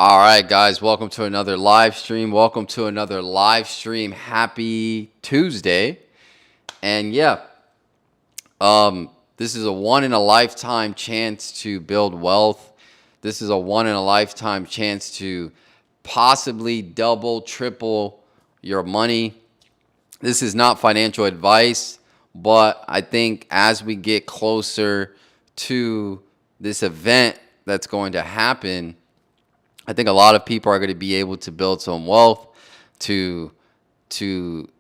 All right, guys, welcome to another live stream. Welcome to another live stream. Happy Tuesday. And this is a one in a lifetime chance to build wealth. This is a one in a lifetime chance to possibly double, triple your money. This is not financial advice, but I think as we get closer to this event that's going to happen, I think a lot of people are going to be able to build some wealth to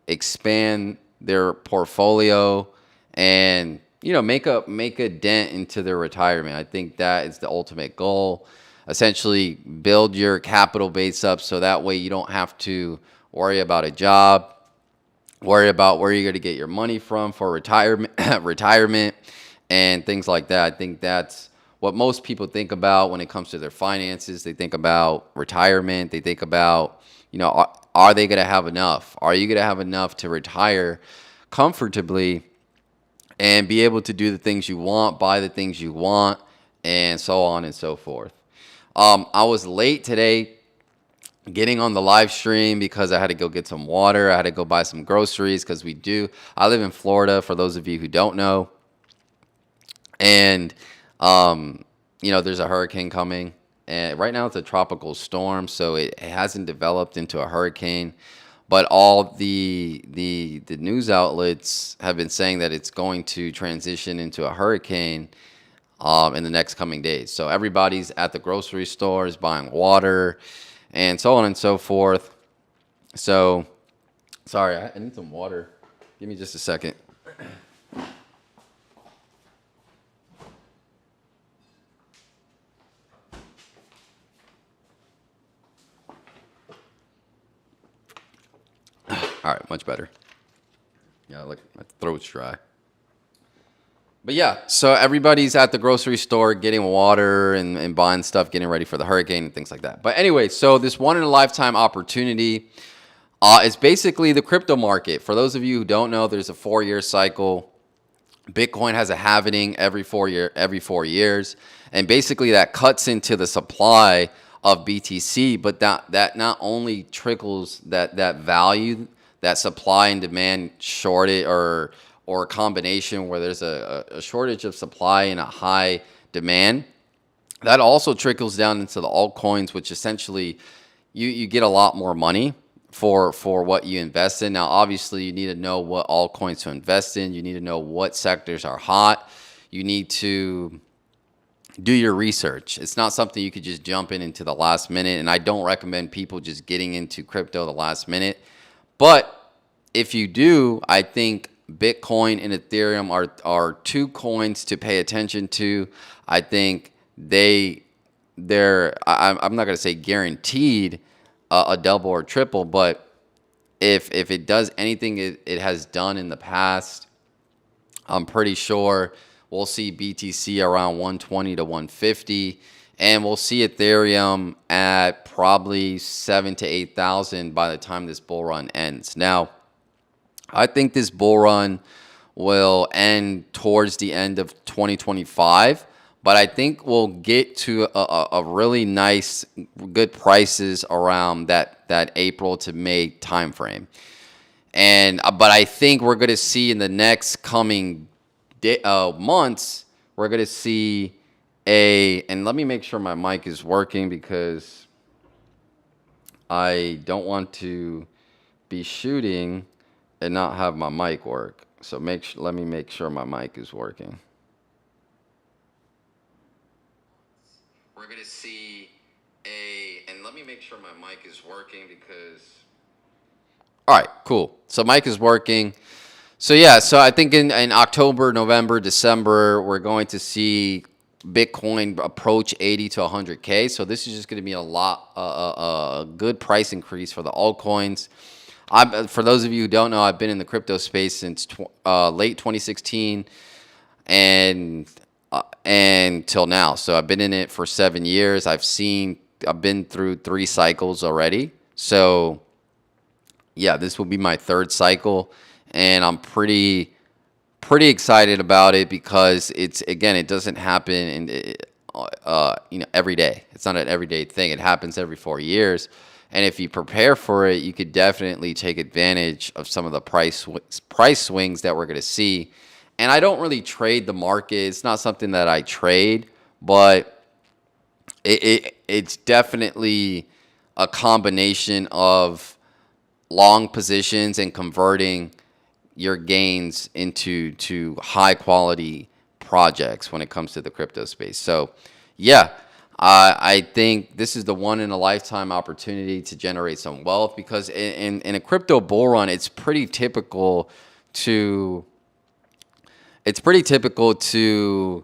expand their portfolio and make a dent into their retirement. I think that is the ultimate goal. Essentially, build your capital base up so that way you don't have to worry about a job, worry about where you're going to get your money from for retirement and things like that. I think that's what most people think about when it comes to their finances. They think about retirement. They think about, are they going to have enough? Are you going to have enough to retire comfortably and be able to do the things you want, buy the things you want, and so on and so forth. I was late today getting on the live stream because I had to go get some water. I had to go buy some groceries because I live in Florida, for those of you who don't know. And, there's a hurricane coming. And right now it's a tropical storm, so it hasn't developed into a hurricane. But all the news outlets have been saying that it's going to transition into a hurricane in the next coming days. So everybody's at the grocery stores buying water and so on and so forth. So, sorry, I need some water. Give me just a second. All right, much better. Yeah, look, my throat's dry. But yeah, so everybody's at the grocery store getting water and buying stuff, getting ready for the hurricane and things like that. But anyway, so this one in a lifetime opportunity is basically the crypto market. For those of you who don't know, there's a 4-year cycle. Bitcoin has a halving every 4 years, and basically that cuts into the supply of BTC. But that not only trickles that value, that supply and demand shortage or a combination where there's a shortage of supply and a high demand, that also trickles down into the altcoins, which essentially you get a lot more money for what you invest in. Now, obviously, you need to know what altcoins to invest in. You need to know what sectors are hot. You need to do your research. It's not something you could just jump into the last minute, and I don't recommend people just getting into crypto the last minute. But if you do, I think Bitcoin and Ethereum are two coins to pay attention to. I think I'm not going to say guaranteed a double or triple, but if it does anything it has done in the past, I'm pretty sure we'll see BTC around 120 to 150, and we'll see Ethereum at probably 7,000 to 8,000 by the time this bull run ends. Now, I think this bull run will end towards the end of 2025, but I think we'll get to a really nice, good prices around that April to May timeframe. But I think we're going to see in the next coming months, we're going to see and let me make sure my mic is working because I don't want to be shooting and not have my mic work. So let me make sure my mic is working. We're going to see and let me make sure my mic is working because... All right, cool. So mic is working. So yeah, so I think in October, November, December, we're going to see Bitcoin approach 80 to 100K. So this is just going to be a good price increase for the altcoins. For those of you who don't know, I've been in the crypto space since late 2016 and till now. So I've been in it for 7 years. I've been through 3 cycles already. So yeah, this will be my 3rd cycle, and I'm pretty excited about it because it doesn't happen every day. It's not an everyday thing. It happens every 4 years. And if you prepare for it, you could definitely take advantage of some of the price swings that we're going to see. And I don't really trade the market. It's not something that I trade, but it's definitely a combination of long positions and converting your gains into high quality projects when it comes to the crypto space. So, yeah, I think this is the one in a lifetime opportunity to generate some wealth because in a crypto bull run, to it's pretty typical to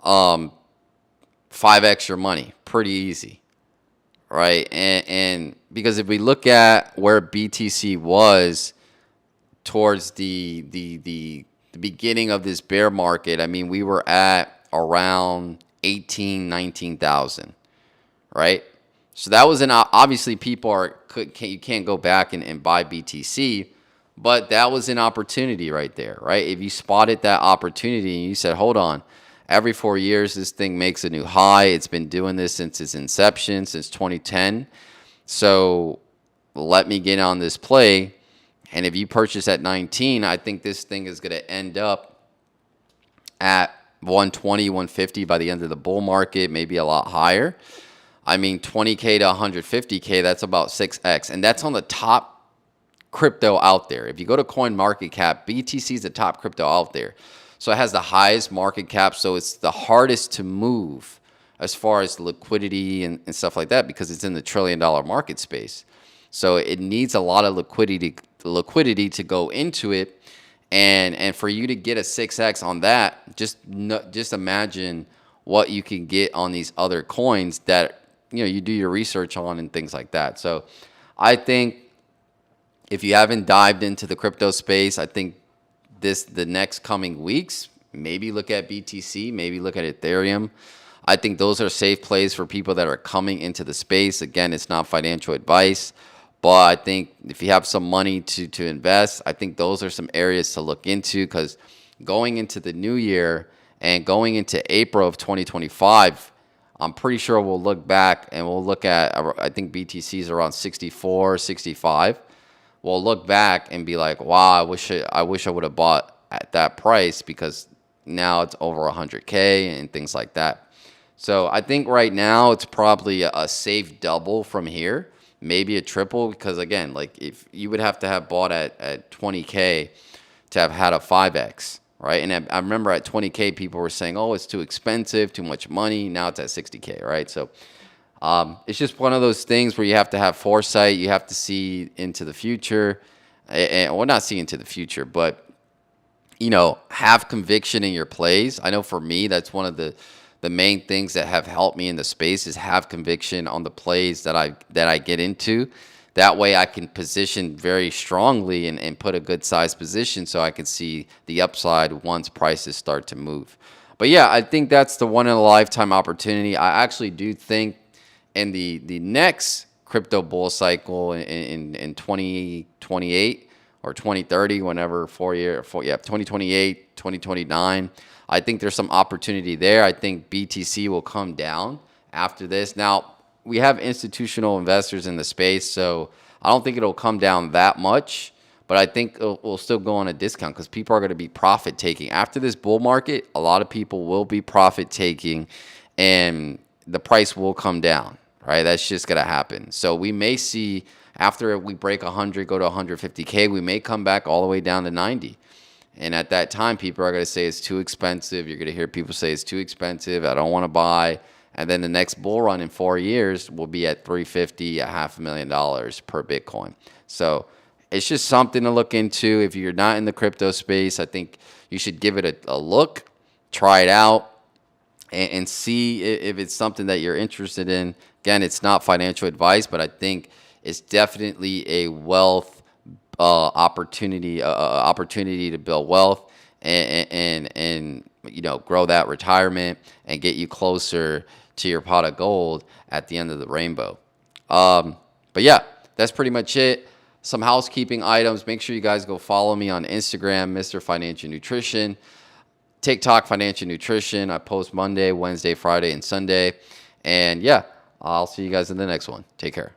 5x your money, pretty easy, right? And because if we look at where BTC was towards the beginning of this bear market, I mean, we were at around 19,000, right? So that was obviously you can't go back and buy BTC, but that was an opportunity right there, right? If you spotted that opportunity and you said, hold on, every 4 years this thing makes a new high. It's been doing this since its inception, since 2010. So let me get on this play. And if you purchase at 19, I think this thing is going to end up at 120, 150 by the end of the bull market, maybe a lot higher. I mean, 20K to 150K, that's about 6x. And that's on the top crypto out there. If you go to CoinMarketCap, BTC is the top crypto out there. So it has the highest market cap. So it's the hardest to move as far as liquidity and stuff like that because it's in the $1 trillion market space. So it needs a lot of liquidity to go into it. And for you to get a 6x on that, just imagine what you can get on these other coins that you do your research on and things like that. So I think if you haven't dived into the crypto space, I think the next coming weeks, maybe look at BTC, maybe look at Ethereum. I think those are safe plays for people that are coming into the space. Again, it's not financial advice. But I think if you have some money to invest, I think those are some areas to look into because going into the new year and going into April of 2025, I'm pretty sure we'll look back and we'll look at, I think BTC is around 64, 65. We'll look back and be like, wow, I wish I would have bought at that price because now it's over 100K and things like that. So I think right now it's probably a safe double from here. Maybe a triple because again, like if you would have to have bought at 20K to have had a 5x, right? And I remember at 20K people were saying, oh, it's too expensive, too much money. Now it's at 60K, right? So it's just one of those things where you have to have foresight. You have to see into the future, and well, not see into the future, but have conviction in your plays. I know for me, that's one of the main things that have helped me in the space is have conviction on the plays that I get into. That way I can position very strongly and put a good size position so I can see the upside once prices start to move. But yeah, I think that's the one in a lifetime opportunity. I actually do think in the next crypto bull cycle in 2028 or 2030, whenever 2028, 2029, I think there's some opportunity there. I think BTC will come down after this. Now, we have institutional investors in the space, so I don't think it'll come down that much, but I think we'll still go on a discount because people are going to be profit taking. After this bull market, a lot of people will be profit taking and the price will come down, right? That's just going to happen. So we may see after we break 100, go to 150K, we may come back all the way down to 90. And at that time, people are going to say it's too expensive. You're going to hear people say it's too expensive. I don't want to buy. And then the next bull run in 4 years will be at 350, $500,000 per Bitcoin. So it's just something to look into. If you're not in the crypto space, I think you should give it a look, try it out, and see if it's something that you're interested in. Again, it's not financial advice, but I think it's definitely a wealth opportunity to build wealth and grow that retirement and get you closer to your pot of gold at the end of the rainbow. But yeah, that's pretty much it. Some housekeeping items. Make sure you guys go follow me on Instagram, Mr. Financial Nutrition. TikTok, Financial Nutrition. I post Monday, Wednesday, Friday, and Sunday. And yeah, I'll see you guys in the next one. Take care.